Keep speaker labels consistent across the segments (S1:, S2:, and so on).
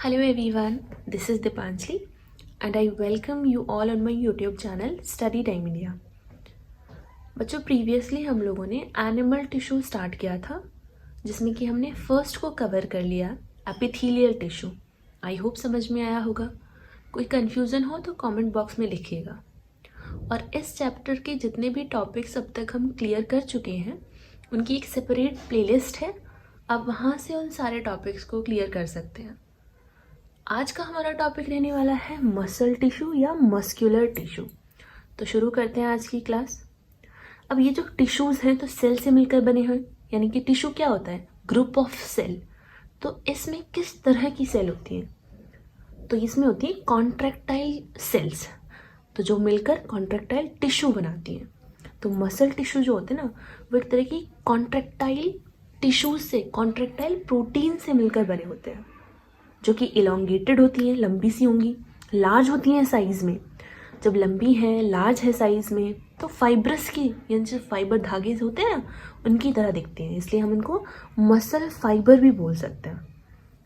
S1: Hello everyone, this is Dipanjali and I welcome you all on my YouTube channel Study Time India। बच्चों previously हम लोगों ने animal tissue start किया था जिसमें कि हमने फर्स्ट को कवर कर लिया एपिथेलियल टिश्यू। आई होप समझ में आया होगा। कोई कन्फ्यूज़न हो तो कमेंट बॉक्स में लिखिएगा। और इस चैप्टर के जितने भी टॉपिक्स अब तक हम क्लियर कर चुके हैं उनकी एक सेपरेट प्लेलिस्ट है, आप वहाँ से उन सारे टॉपिक्स को क्लियर कर सकते हैं। आज का हमारा टॉपिक रहने वाला है मसल टिश्यू या मस्कुलर टिश्यू। तो शुरू करते हैं आज की क्लास। अब ये जो टिश्यूज़ हैं तो सेल से मिलकर बने हैं, यानी कि टिश्यू क्या होता है? Group of cell. तो इसमें किस तरह की सेल होती हैं? तो इसमें होती है कॉन्ट्रैक्टाइल सेल्स, तो जो मिलकर कॉन्ट्रैक्टाइल टिश्यू बनाती हैं। तो मसल टिश्यू जो होते हैं ना, वो एक तरह की कॉन्ट्रैक्टाइल टिश्यूज से, कॉन्ट्रैक्टाइल प्रोटीन से मिलकर बने होते हैं, जो कि इलोंगेटेड होती हैं, लंबी सी होंगी, लार्ज होती हैं साइज़ में। जब लंबी हैं, लार्ज है साइज़ में, तो फाइब्रस की, यानी जो फाइबर धागे होते हैं ना, उनकी तरह दिखते हैं, इसलिए हम इनको मसल फाइबर भी बोल सकते हैं।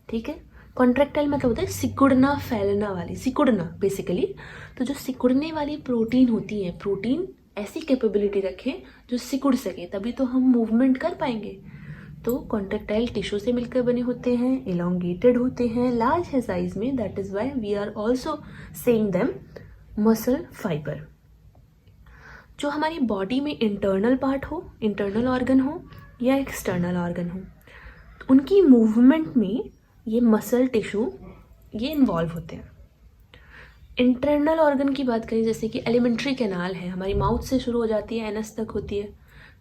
S1: ठीक है। कॉन्ट्रैक्टाइल मतलब होता है सिकुड़ना, फैलना वाली, सिकुड़ना बेसिकली। तो जो सिकुड़ने वाली प्रोटीन होती है, प्रोटीन ऐसी कैपेबिलिटी रखे जो सिकुड़ सके, तभी तो हम मूवमेंट कर पाएंगे। तो कॉन्ट्रैक्टाइल टिश्यू से मिलकर बने होते हैं, इलोंगेटेड होते हैं, लार्ज है साइज में, that is why we are also saying them muscle fibre. जो हमारी बॉडी में इंटरनल पार्ट हो, इंटरनल ऑर्गन हो या एक्सटर्नल ऑर्गन हो, तो उनकी मूवमेंट में ये मसल टिश्यू ये इन्वॉल्व होते हैं। इंटरनल ऑर्गन की बात करें, जैसे कि एलिमेंट्री कैनाल है, हमारी माउथ से शुरू हो जाती है, एनस तक होती है।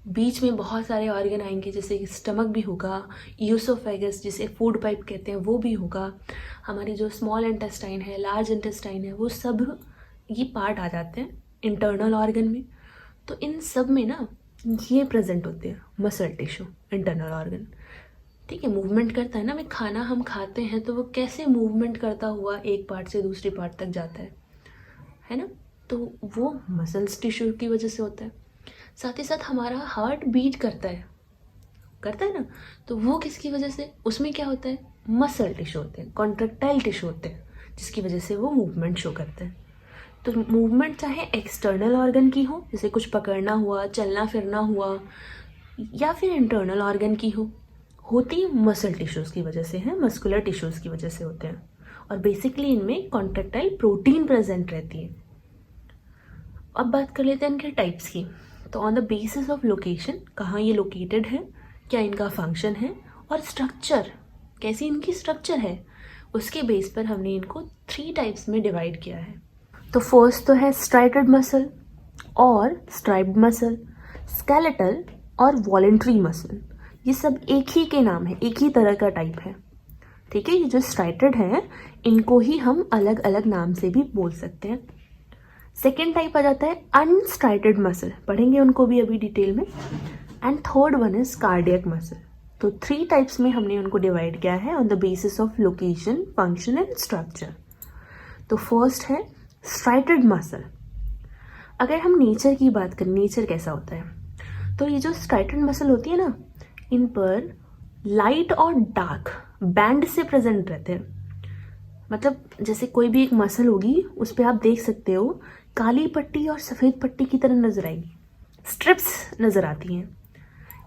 S1: बीच में बहुत सारे ऑर्गन आएंगे, जैसे कि स्टमक भी होगा, ईसोफेगस जिसे फूड पाइप कहते हैं वो भी होगा, हमारी जो स्मॉल इंटेस्टाइन है, लार्ज इंटेस्टाइन है, वो सब ये पार्ट आ जाते हैं इंटरनल ऑर्गन में। तो इन सब में ना ये प्रेजेंट होते हैं मसल टिश्यू, इंटरनल ऑर्गन। ठीक है, मूवमेंट करता है ना, खाना हम खाते हैं तो वो कैसे मूवमेंट करता हुआ एक पार्ट से दूसरी पार्ट तक जाता है ना? तो वो मसल्स टिश्यू की वजह से होता है। साथ ही साथ हमारा हार्ट बीट करता है ना, तो वो किसकी वजह से? उसमें क्या होता है? मसल टिश्यू होते हैं, कॉन्ट्रैक्टाइल टिश्यू होते हैं, जिसकी वजह से वो मूवमेंट शो करते हैं। तो मूवमेंट चाहे एक्सटर्नल ऑर्गन की हो, जैसे कुछ पकड़ना हुआ, चलना फिरना हुआ, या फिर इंटरनल ऑर्गन की होती मसल टिश्यूज़ की वजह से है, मस्कुलर टिश्यूज़ की वजह से होते हैं। और बेसिकली इनमें कॉन्ट्रैक्टाइल प्रोटीन प्रेजेंट रहती है। अब बात कर लेते हैं इनके टाइप्स की। तो on the basis of location, कहाँ ये लोकेटेड है, क्या इनका फंक्शन है, और स्ट्रक्चर, कैसी इनकी स्ट्रक्चर है, उसके बेस पर हमने इनको 3 टाइप्स में डिवाइड किया है। तो फर्स्ट तो है स्ट्राइटेड मसल और स्ट्राइप्ड मसल, स्केलेटल और वॉलेंट्री मसल। ये सब एक ही के नाम है, एक ही तरह का टाइप है। ठीक है, ये जो स्ट्राइटेड है इनको ही हम अलग अलग नाम से भी बोल सकते हैं। सेकेंड टाइप आ जाता है अनस्ट्राइटेड मसल, पढ़ेंगे उनको भी अभी डिटेल में। And third one is cardiac muscle. तो 3 टाइप्स में हमने उनको डिवाइड किया है on the basis of location, function and structure. तो फर्स्ट है स्ट्राइटेड मसल। अगर हम नेचर की बात करें, नेचर कैसा होता है, तो ये जो स्ट्राइटेड मसल होती है ना, इन पर लाइट और डार्क बैंड से प्रेजेंट रहते हैं। मतलब जैसे कोई भी एक मसल होगी, उस पर आप देख सकते हो काली पट्टी और सफ़ेद पट्टी की तरह नजर आएगी, स्ट्रिप्स नजर आती हैं।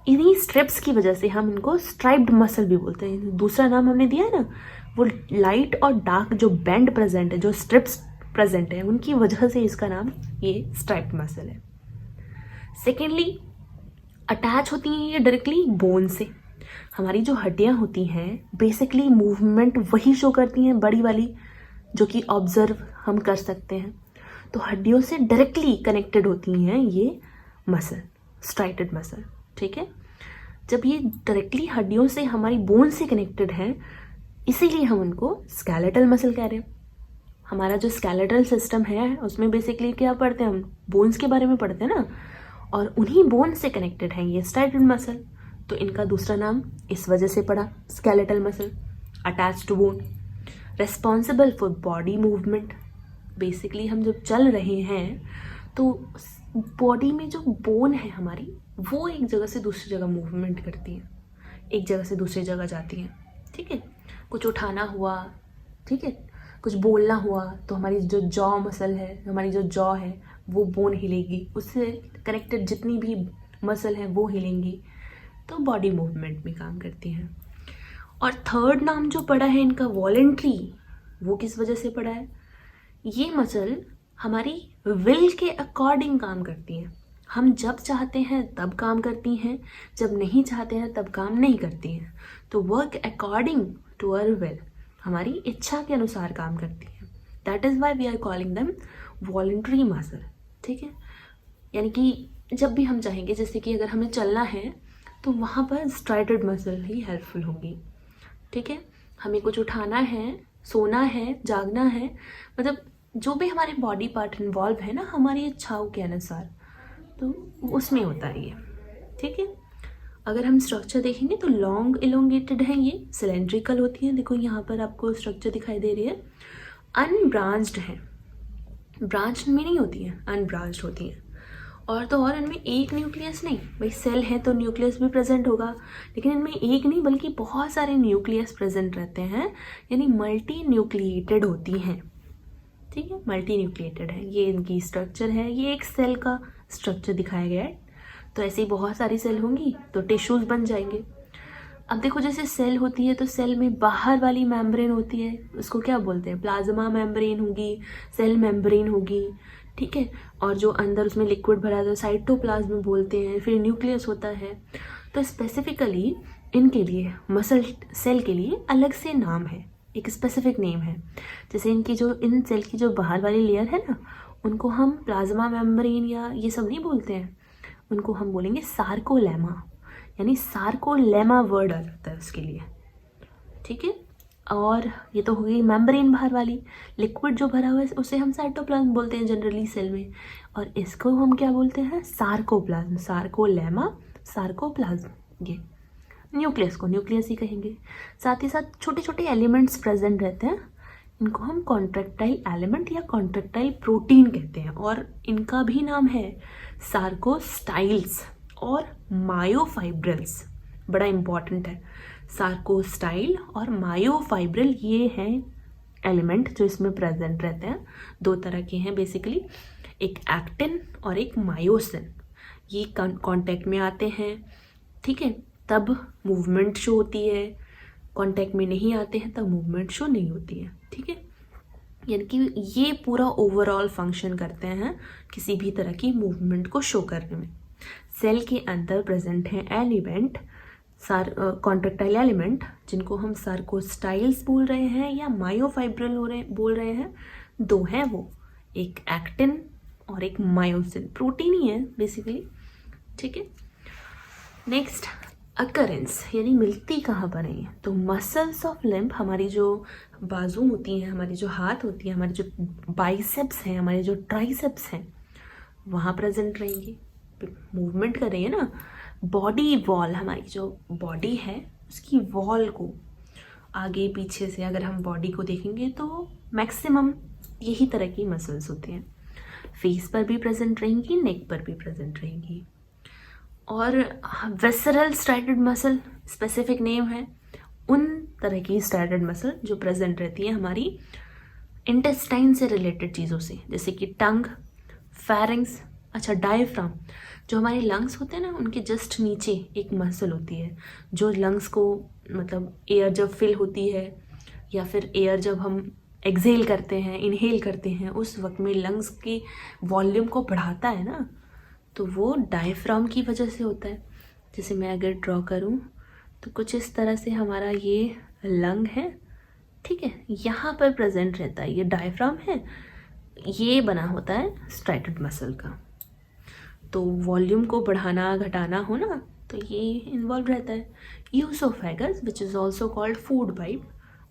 S1: इन्हीं स्ट्रिप्स की वजह से हम इनको स्ट्राइप्ड मसल भी बोलते हैं। दूसरा नाम हमने दिया है ना, वो लाइट और डार्क जो बैंड प्रेजेंट है, जो स्ट्रिप्स प्रेजेंट है, उनकी वजह से इसका नाम ये स्ट्राइप्ड मसल है। सेकेंडली अटैच होती हैं ये डायरेक्टली बोन से। हमारी जो हड्डियां होती हैं बेसिकली मूवमेंट वही शो करती हैं, बड़ी वाली, जो कि ऑब्जर्व हम कर सकते हैं। तो हड्डियों से डायरेक्टली कनेक्टेड होती हैं ये मसल, स्ट्राइटेड मसल। ठीक है, जब ये डायरेक्टली हड्डियों से, हमारी बोन से कनेक्टेड है, इसीलिए हम उनको स्केलेटल मसल कह रहे हैं। हमारा जो स्केलेटल सिस्टम है उसमें बेसिकली क्या पढ़ते हैं हम? बोन्स के बारे में पढ़ते हैं ना, और उन्हीं बोन से कनेक्टेड है ये स्ट्राइटेड मसल। तो इनका दूसरा नाम इस वजह से पड़ा skeletal muscle, attach to bone, responsible for body movement. Basically हम जब चल रहे हैं तो बॉडी में जो बोन है हमारी, वो एक जगह से दूसरी जगह मूवमेंट करती है, एक जगह से दूसरी जगह जाती हैं। ठीक है, कुछ उठाना हुआ, ठीक है। कुछ बोलना हुआ तो हमारी जो जॉ मसल है, हमारी जो जॉ है वो बोन हिलेगी, उससे कनेक्टेड जितनी भी मसल है वो हिलेंगी, तो बॉडी मूवमेंट में काम करती हैं। और थर्ड नाम जो पड़ा है इनका वॉलेंट्री, वो किस वजह से पड़ा है? ये मसल हमारी विल के अकॉर्डिंग काम करती हैं। हम जब चाहते हैं तब काम करती हैं, जब नहीं चाहते हैं तब काम नहीं करती हैं। तो work according to our will, हमारी इच्छा के अनुसार काम करती हैं। That is why we are calling them voluntary muscle. ठीक है, यानी कि जब भी हम चाहेंगे, जैसे कि अगर हमें चलना है तो वहाँ पर स्ट्राइटेड मसल ही हेल्पफुल होगी। ठीक है, हमें कुछ उठाना है, सोना है, जागना है, मतलब जो भी हमारे बॉडी पार्ट इन्वॉल्व है ना हमारी इच्छाओं के अनुसार, तो उसमें होता है ये। ठीक है, अगर हम स्ट्रक्चर देखेंगे तो लॉन्ग इलोंगेटेड है, ये सिलेंड्रिकल होती है। देखो यहाँ पर आपको स्ट्रक्चर दिखाई दे रही है। अनब्रांच्ड है, ब्रांच में नहीं होती है, अनब्रांच्ड होती है। और तो और इनमें एक न्यूक्लियस नहीं, भाई सेल है तो न्यूक्लियस भी प्रेजेंट होगा, लेकिन इनमें एक नहीं बल्कि बहुत सारे न्यूक्लियस प्रेजेंट रहते हैं, यानी मल्टी न्यूक्लिएटेड होती हैं। ठीक है, मल्टी न्यूक्लिएटेड है, ये इनकी स्ट्रक्चर है। ये एक सेल का स्ट्रक्चर दिखाया गया है। तो ऐसे ही बहुत सारी सेल होंगी तो टिश्यूज बन जाएंगे। अब देखो, जैसे सेल होती है तो सेल में बाहर वाली मेम्ब्रेन होती है, उसको क्या बोलते हैं? प्लाज्मा मेम्ब्रेन होगी, सेल मेम्ब्रेन होगी। ठीक है, और जो अंदर उसमें लिक्विड भरा है साइटोप्लाज्म बोलते हैं। फिर न्यूक्लियस होता है। तो स्पेसिफिकली इनके लिए, मसल सेल के लिए अलग से नाम है, एक स्पेसिफिक नेम है। जैसे इनकी जो, इन सेल की जो बाहर वाली लेयर है ना, उनको हम प्लाज्मा मेम्ब्रेन या ये सब नहीं बोलते हैं, उनको हम बोलेंगे सार्कोलेमा, यानी सार्कोलेमा वर्ड आ जाता है उसके लिए। ठीक है, और ये तो हो गई मेम्ब्रेन बाहर वाली। लिक्विड जो भरा हुआ है उसे हम साइटोप्लाज्म बोलते हैं जनरली सेल में, और इसको हम क्या बोलते हैं? Sarcoplasm, sarcolemma, sarcoplasm. ये न्यूक्लियस को न्यूक्लियस ही कहेंगे। साथ ही साथ छोटे छोटे एलिमेंट्स प्रेजेंट रहते हैं, इनको हम कॉन्ट्रैक्टाइल एलिमेंट या कॉन्ट्रैक्टाइल प्रोटीन कहते हैं। और इनका भी नाम है सार्कोस्टाइल्स और मायोफाइब्रिल्स, बड़ा इंपॉर्टेंट है। सार्कोस्टाइल और मायोफाइब्रिल ये हैं एलिमेंट जो इसमें प्रेजेंट रहते हैं। दो तरह के हैं बेसिकली, एक एक्टिन और एक मायोसिन। ये कांटेक्ट में आते हैं, ठीक है, तब मूवमेंट शो होती है। कांटेक्ट में नहीं आते हैं तब मूवमेंट शो नहीं होती है। ठीक है, यानी कि ये पूरा ओवरऑल फंक्शन करते हैं किसी भी तरह की मूवमेंट को शो करने में। सेल के अंदर प्रेजेंट हैं एलिमेंट, कॉन्ट्रैक्टाइल एलिमेंट, जिनको हम सार्कोस्टाइल्स बोल रहे हैं या मायोफाइब्रिल बोल रहे हैं। दो हैं वो, एक एक्टिन और एक मायोसिन, प्रोटीन ही है बेसिकली। ठीक है, नेक्स्ट अकरेंस, यानी मिलती कहाँ पर है? तो मसल्स ऑफ लिम्ब, हमारी जो बाजू होती हैं, हमारी जो हाथ होती है, हमारे जो बाइसेप्स हैं, हमारे जो ट्राइसेप्स हैं, वहाँ प्रेजेंट रहेंगी, मूवमेंट कर रही है ना। बॉडी वॉल, हमारी जो बॉडी है उसकी वॉल को आगे पीछे से अगर हम बॉडी को देखेंगे तो मैक्सिमम यही तरह की मसल्स होती हैं। फेस पर भी प्रेजेंट रहेंगी, नेक पर भी प्रेजेंट रहेंगी। और visceral striated muscle specific name है उन तरह की स्ट्राइटेड मसल जो प्रेजेंट रहती है हमारी इंटेस्टाइन से रिलेटेड चीज़ों से, जैसे कि टंग, फेरिंग्स, अच्छा डायफ्राम, जो हमारे लंग्स होते हैं ना उनके जस्ट नीचे एक मसल होती है जो लंग्स को, मतलब एयर जब फिल होती है या फिर एयर जब हम एक्सहेल करते हैं, इनहेल करते हैं, उस वक्त में लंग्स की वॉल्यूम को बढ़ाता है ना, तो वो डायफ्राम की वजह से होता है। जैसे मैं अगर ड्रॉ करूं तो कुछ इस तरह से हमारा ये लंग है, ठीक है, यहाँ पर प्रेजेंट रहता है, ये डायफ्राम है, ये बना होता है स्ट्राइटेड मसल का। तो वॉल्यूम को बढ़ाना घटाना हो ना, तो ये इन्वॉल्व रहता है। Oesophagus which is also called food pipe,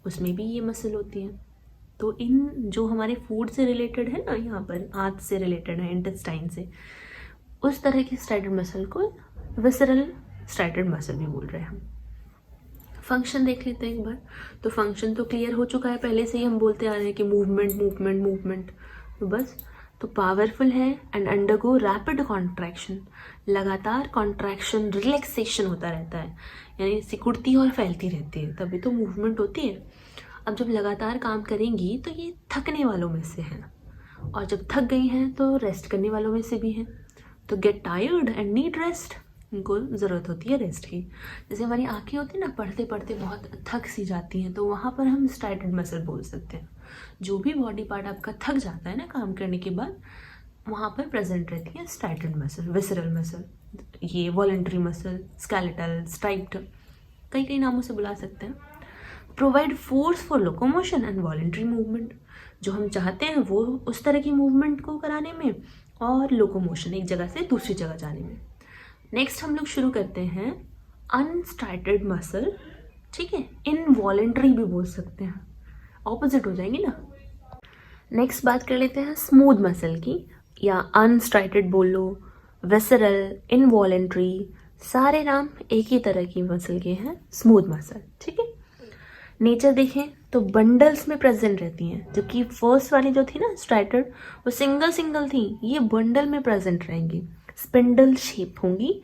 S1: उसमें भी ये मसल होती है। तो इन जो हमारे फूड से रिलेटेड है ना, यहाँ पर आंत से रिलेटेड है, इंटेस्टाइन से, उस तरह की स्ट्राइटेड मसल को विसरल स्ट्राइटेड मसल भी बोल रहे हैं हम। फंक्शन देख लेते हैं एक बार। तो फंक्शन तो क्लियर हो चुका है, पहले से ही हम बोलते आ रहे हैं कि मूवमेंट मूवमेंट मूवमेंट, तो बस। तो पावरफुल है एंड अंडरगो रैपिड कॉन्ट्रैक्शन, लगातार कॉन्ट्रैक्शन रिलैक्सेशन होता रहता है, यानी सिकुड़ती और फैलती रहती है, तभी तो मूवमेंट होती है। अब जब लगातार काम करेंगी तो ये थकने वालों में से हैं, और जब थक गई हैं तो रेस्ट करने वालों में से भी हैं। तो get tired and need rest, इनको ज़रूरत होती है रेस्ट की। जैसे हमारी आंखें होती है ना, पढ़ते पढ़ते बहुत थक सी जाती हैं, तो वहाँ पर हम स्ट्राइटेड मसल बोल सकते हैं। जो भी बॉडी पार्ट आपका थक जाता है ना काम करने के बाद, वहाँ पर प्रेजेंट रहती है स्ट्राइटेड मसल, विसरल मसल, ये वॉलंटरी मसल, स्केलेटल, स्ट्राइप्ड, कई कई नामों से बुला सकते हैं। Provide force for locomotion and voluntary movement, जो हम चाहते हैं वो उस तरह की मूवमेंट को कराने में, और लोकोमोशन एक जगह से दूसरी जगह जाने में। नेक्स्ट हम लोग शुरू करते हैं अनस्ट्राइटेड मसल, ठीक है, इनवॉलंटरी भी बोल सकते हैं, ऑपोजिट हो जाएंगे ना। नेक्स्ट बात कर लेते हैं स्मूथ मसल की, या अनस्ट्राइटेड बोल लो, विसरल, इनवॉलंटरी, सारे नाम एक ही तरह की मसल के हैं, स्मूथ मसल, ठीक है। नेचर देखें तो बंडल्स में प्रेजेंट रहती हैं, जबकि फर्स्ट वाली जो थी ना स्ट्राइटेड, वो सिंगल सिंगल थी, ये बंडल में प्रेजेंट रहेंगी, स्पिंडल शेप होंगी,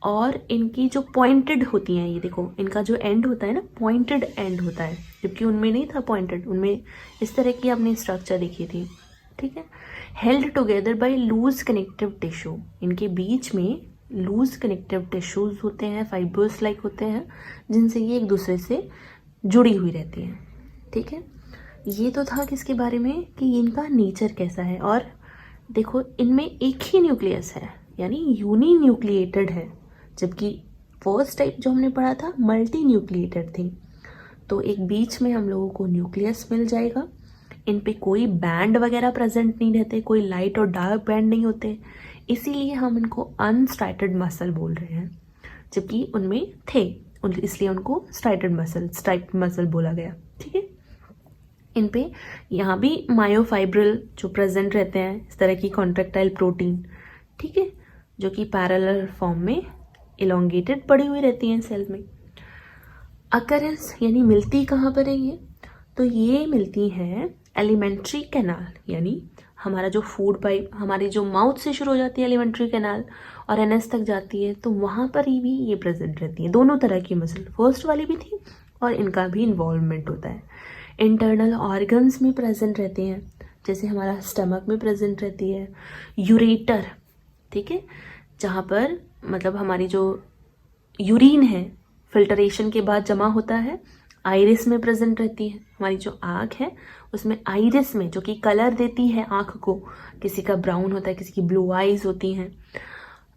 S1: और इनकी जो पॉइंटेड होती हैं, ये देखो इनका जो एंड होता है ना, पॉइंटेड एंड होता है, जबकि उनमें नहीं था पॉइंटेड, उनमें इस तरह की आपने स्ट्रक्चर देखी थी, ठीक है। Held together by loose connective tissue, इनके बीच में लूज कनेक्टिव टिश्यूज होते हैं, फाइबर्स लाइक होते हैं, जिनसे ये एक दूसरे से जुड़ी हुई रहती हैं, ठीक है। ये तो था किसके बारे में कि इनका नेचर कैसा है। और देखो इनमें एक ही न्यूक्लियस है, यानी यूनी न्यूक्लिएटेड है, जबकि फर्स्ट टाइप जो हमने पढ़ा था मल्टी न्यूक्लिएटेड थी। तो एक बीच में हम लोगों को न्यूक्लियस मिल जाएगा, इन पे कोई बैंड वगैरह प्रेजेंट नहीं रहते, कोई लाइट और डार्क बैंड नहीं होते, इसीलिए हम इनको अनस्ट्राइटेड मसल बोल रहे हैं, जबकि उनमें थे, इसलिए उनको स्ट्राइटेड मसल, स्ट्राइप्ड मसल बोला गया, ठीक है। इन पे यहाँ भी मायोफाइब्रिल जो प्रेजेंट रहते हैं, इस तरह की कॉन्ट्रैक्टाइल प्रोटीन, ठीक है, जो कि पैरेलल फॉर्म में इलोंगेटेड पड़ी हुई रहती हैं सेल में। अकरेंस यानी मिलती कहाँ पर है ये, तो ये मिलती है एलिमेंट्री कैनाल, यानी हमारा जो फूड पाइप, हमारी जो माउथ से शुरू हो जाती है एलिमेंट्री कैनाल और एनएस तक जाती है, तो वहाँ पर ही भी ये प्रेजेंट रहती है। दोनों तरह की मसल, फर्स्ट वाली भी थी और इनका भी इन्वॉल्वमेंट होता है। इंटरनल ऑर्गन्स में प्रेजेंट रहते हैं, जैसे हमारा स्टमक में प्रेजेंट रहती है यूरेटर, ठीक है, जहाँ पर मतलब हमारी जो यूरिन है फिल्टरेशन के बाद जमा होता है। आइरिस में प्रेजेंट रहती है, हमारी जो आँख है उसमें आइरिस में, जो कि कलर देती है आँख को, किसी का ब्राउन होता है, किसी की ब्लू आइज होती हैं,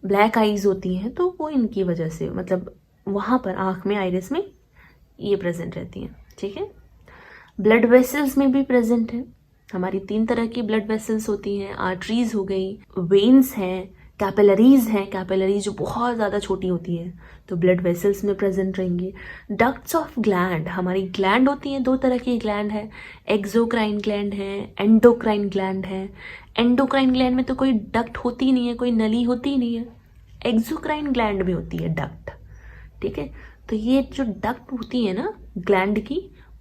S1: ब्लैक आइज होती हैं, तो वो इनकी वजह से मतलब वहाँ पर आँख में आइरिस में ये प्रेजेंट रहती हैं, ठीक है। ब्लड वेसल्स में भी प्रेजेंट है, हमारी 3 तरह की ब्लड वेसल्स होती हैं, आर्टरीज हो गई, वेन्स हैं, कैपिलरीज हैं, कैपिलरीज जो बहुत ज़्यादा छोटी होती है, तो ब्लड वेसल्स में प्रेजेंट रहेंगे। डक्ट्स ऑफ ग्लैंड, हमारी ग्लैंड होती हैं, 2 तरह की ग्लैंड है, एक्सोक्राइन ग्लैंड है, एंडोक्राइन ग्लैंड है। एंडोक्राइन ग्लैंड में तो कोई डक्ट होती ही नहीं है, कोई नली होती ही नहीं है। एक्सोक्राइन ग्लैंड में होती है डक्ट, ठीक है। तो ये जो डक्ट होती है ना ग्लैंड की,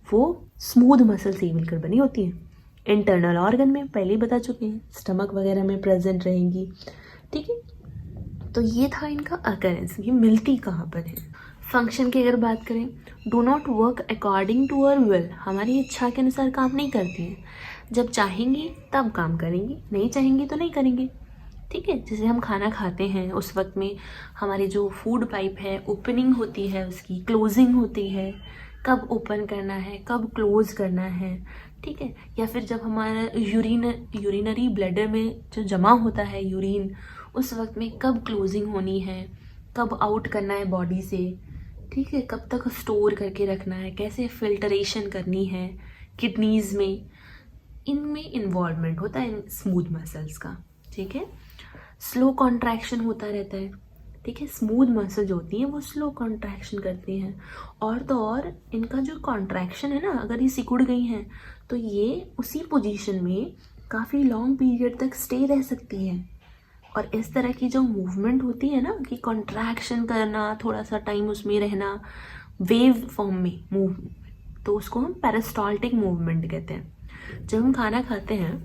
S1: वो स्मूथ मसल से मिलकर बनी होती है। इंटरनल ऑर्गन में पहले ही बता चुके हैं, स्टमक वगैरह में प्रेजेंट रहेंगी, ठीक है। तो ये था इनका अकरेंस, ये मिलती कहाँ पर है। फंक्शन की अगर बात करें, do not work according to our will, हमारी इच्छा के अनुसार काम नहीं करती हैं, जब चाहेंगी तब काम करेंगी, नहीं चाहेंगी तो नहीं करेंगी, ठीक है। जैसे हम खाना खाते हैं उस वक्त में हमारी जो फूड पाइप है ओपनिंग होती है, उसकी क्लोजिंग होती है, कब ओपन करना है कब क्लोज करना है, ठीक है। या फिर जब हमारा यूरिनरी ब्लैडर में जो जमा होता है यूरिन, उस वक्त में कब क्लोजिंग होनी है, कब आउट करना है बॉडी से, ठीक है, कब तक स्टोर करके रखना है, कैसे फिल्टरेशन करनी है किडनीज में, इनमें इन्वॉल्वमेंट होता है इन स्मूथ मसल्स का, ठीक है। स्लो कॉन्ट्रैक्शन होता रहता है, ठीक है। स्मूथ मसल जो होती हैं वो स्लो कॉन्ट्रैक्शन करती हैं, और तो और इनका जो कॉन्ट्रैक्शन है ना, अगर ये सिकुड़ गई हैं तो ये उसी पोजीशन में काफ़ी लॉन्ग पीरियड तक स्टे रह सकती हैं। और इस तरह की जो मूवमेंट होती है ना कि कॉन्ट्रैक्शन करना, थोड़ा सा टाइम उसमें रहना, वेव फॉर्म में मूव, तो उसको हम पेरिस्टाल्टिक मूवमेंट कहते हैं। जब हम खाना खाते हैं,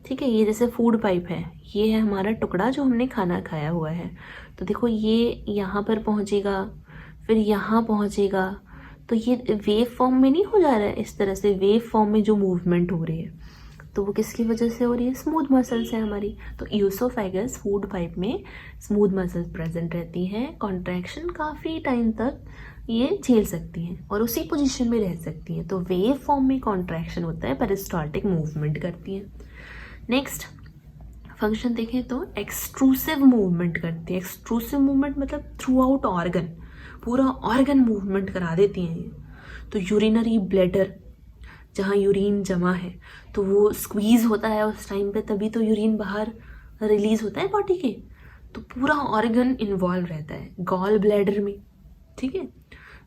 S1: ठीक है, ये जैसे फूड पाइप है, ये है हमारा टुकड़ा जो हमने खाना खाया हुआ है, तो देखो ये यहाँ पर पहुँचेगा, फिर यहाँ पहुँचेगा, तो ये वेव फॉर्म में नहीं हो जा रहा है, इस तरह से वेव फॉर्म में जो मूवमेंट हो रही है, तो वो किसकी वजह से हो रही है? स्मूथ मसल्स है हमारी। तो ईसोफेगस फूड पाइप में स्मूथ मसल्स प्रेजेंट रहती हैं, कॉन्ट्रैक्शन काफ़ी टाइम तक ये झेल सकती हैं और उसी पोजीशन में रह सकती हैं। तो वेव फॉर्म में कॉन्ट्रैक्शन होता है, पेरिस्टाल्टिक मूवमेंट करती हैं। नेक्स्ट फंक्शन देखें तो एक्सट्रूसिव मूवमेंट करती है। एक्सट्रूसिव मूवमेंट मतलब थ्रू आउट ऑर्गन, पूरा ऑर्गन मूवमेंट करा देती हैं ये। तो यूरिनरी ब्लैडर, जहाँ यूरिन जमा है तो वो स्क्वीज़ होता है उस टाइम पे, तभी तो यूरिन बाहर रिलीज होता है बॉडी के। तो पूरा ऑर्गन इन्वॉल्व रहता है। गॉल ब्लैडर में, ठीक है,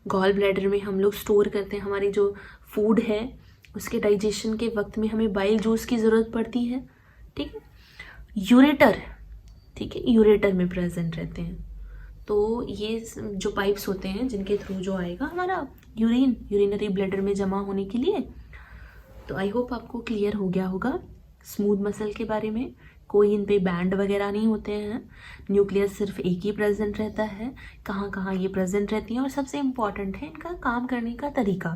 S1: गॉल ब्लैडर में हम लोग स्टोर करते हैं हमारी जो फूड है, उसके डाइजेशन के वक्त में हमें बाइल जूस की ज़रूरत पड़ती है, ठीक है। यूरेटर, ठीक है, यूरेटर में प्रेजेंट रहते हैं। तो ये जो पाइप्स होते हैं जिनके थ्रू जो आएगा हमारा यूरिन यूरिनरी ब्लैडर में जमा होने के लिए। तो आई होप आपको क्लियर हो गया होगा स्मूथ मसल के बारे में। कोई इन पे बैंड वगैरह नहीं होते हैं, न्यूक्लियस सिर्फ एक ही प्रेजेंट रहता है। कहाँ कहाँ ये प्रेजेंट रहती हैं, और सबसे इम्पॉर्टेंट है इनका काम करने का तरीका।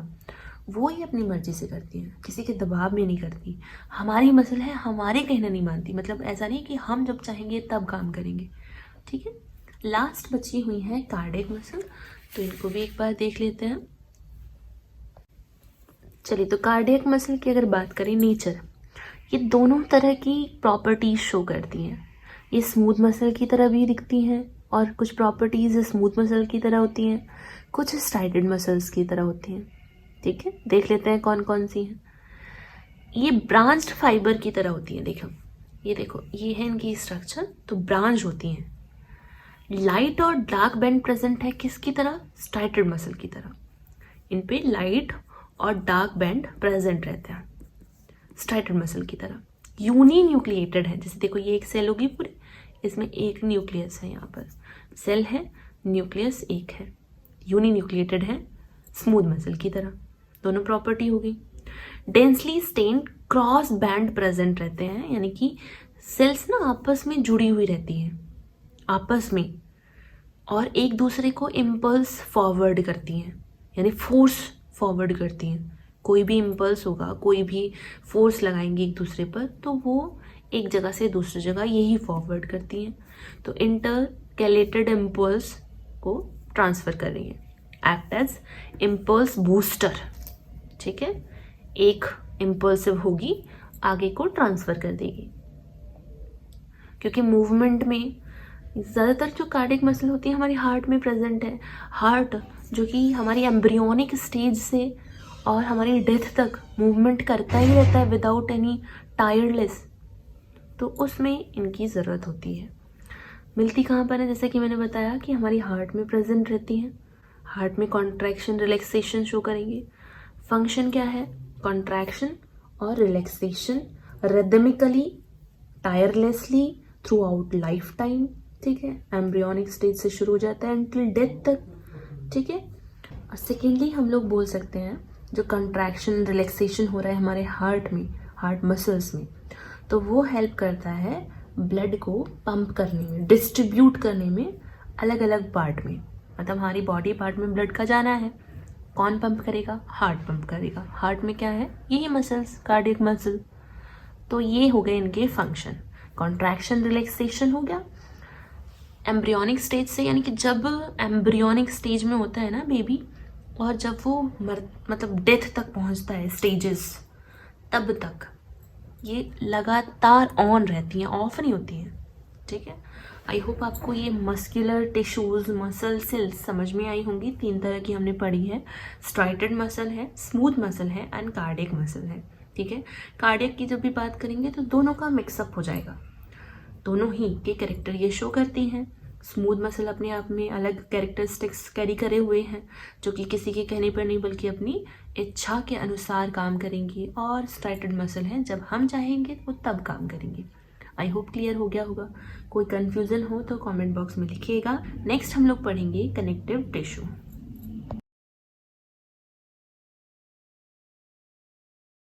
S1: वो ही अपनी मर्जी से करती हैं, किसी के दबाव में नहीं करती। हमारी मसल है, हमारे कहना नहीं मानती, मतलब ऐसा नहीं कि हम जब चाहेंगे तब काम करेंगे, ठीक है। लास्ट बची हुई है कार्डियक मसल, तो इनको भी एक बार देख लेते हैं। चलिए, तो कार्डियक मसल की अगर बात करें नेचर, ये दोनों तरह की प्रॉपर्टीज शो करती हैं। ये स्मूथ मसल की तरह भी दिखती हैं और कुछ प्रॉपर्टीज स्मूथ मसल की तरह होती हैं, कुछ स्ट्राइडेड मसल्स की तरह होती हैं, ठीक है। देख लेते हैं कौन कौन सी हैं। ये ब्रांच्ड फाइबर की तरह होती हैं। देखो, ये देखो, ये है इनकी स्ट्रक्चर, तो ब्रांच होती हैं। लाइट और डार्क बैंड प्रेजेंट है किसकी तरह? स्ट्राइडेड मसल की तरह। इन पे लाइट और डार्क बैंड प्रेजेंट रहते हैं स्ट्राइडेड मसल की तरह। यूनी न्यूक्लिएटेड है, जैसे देखो ये एक सेल होगी पूरी, इसमें एक न्यूक्लियस है, यहाँ पर सेल है, न्यूक्लियस एक है, यूनी न्यूक्लिएटेड है स्मूथ मसल की तरह। दोनों प्रॉपर्टी होगी। Densely stained cross band present रहते हैं, यानी कि सेल्स ना आपस में जुड़ी हुई रहती हैं, आपस में, और एक दूसरे को इम्पल्स फॉरवर्ड करती हैं, यानी फोर्स फॉरवर्ड करती हैं। कोई भी इम्पल्स होगा, कोई भी फोर्स लगाएंगे एक दूसरे पर, तो वो एक जगह से दूसरी जगह यही फॉरवर्ड करती हैं। तो इंटरकैलेटेड इम्पल्स को ट्रांसफ़र कर रही हैं, एक्ट एज इम्पल्स बूस्टर, ठीक है। एक इम्पल्सिव होगी, आगे को ट्रांसफ़र कर देगी। क्योंकि मूवमेंट में ज़्यादातर जो कार्डियक मसल होती है हमारी हार्ट में प्रेजेंट है। हार्ट जो कि हमारी एम्ब्रियोनिक स्टेज से और हमारी डेथ तक मूवमेंट करता ही रहता है विदाउट एनी टायर्डलेस, तो उसमें इनकी ज़रूरत होती है। मिलती कहाँ पर है? जैसे कि मैंने बताया कि हमारी हार्ट में प्रेजेंट रहती हैं। हार्ट में कॉन्ट्रैक्शन रिलैक्सेशन शो करेंगे। फंक्शन क्या है? कॉन्ट्रैक्शन और relaxation rhythmically, tirelessly through out life time, ठीक है। एम्ब्रियोनिक स्टेज से शुरू हो जाता है एंटिल डेथ तक, ठीक है। और सेकेंडली हम लोग बोल सकते हैं जो कंट्रैक्शन रिलैक्सेशन हो रहा है हमारे हार्ट में, हार्ट मसल्स में, तो वो हेल्प करता है ब्लड को पंप करने में, डिस्ट्रीब्यूट करने में अलग अलग पार्ट में। मतलब हमारी बॉडी पार्ट में ब्लड का जाना है, कौन पंप करेगा? हार्ट पंप करेगा। हार्ट में क्या है? यही मसल्स, कार्डियक मसल। तो ये हो गए इनके फंक्शन। कॉन्ट्रैक्शन रिलैक्सेशन हो गया। एम्ब्रियोनिक स्टेज से, यानी कि जब एम्ब्रियोनिक स्टेज में होता है ना बेबी, और जब वो मतलब डेथ तक पहुंचता है स्टेजेस, तब तक ये लगातार ऑन रहती हैं, ऑफ नहीं होती हैं, ठीक है। आई होप आपको ये मस्कुलर टिश्यूज, मसल सेल्स समझ में आई होंगी। 3 तरह की हमने पढ़ी है, स्ट्राइटेड मसल है, स्मूथ मसल है एंड कार्डियक मसल है, ठीक है। कार्डियक की जब भी बात करेंगे तो दोनों का मिक्सअप हो जाएगा, दोनों ही के कैरेक्टर ये शो करती हैं। स्मूथ मसल अपने आप में अलग कैरेक्टरिस्टिक्स कैरी करे हुए हैं, जो कि किसी के कहने पर नहीं बल्कि अपनी इच्छा के अनुसार काम करेंगी, और स्ट्राइटेड मसल हैं, जब हम चाहेंगे वो तब काम करेंगे। आई होप क्लियर हो गया होगा। कोई कन्फ्यूज़न हो तो कमेंट बॉक्स में लिखिएगा। नेक्स्ट हम लोग पढ़ेंगे कनेक्टिव टिश्यू।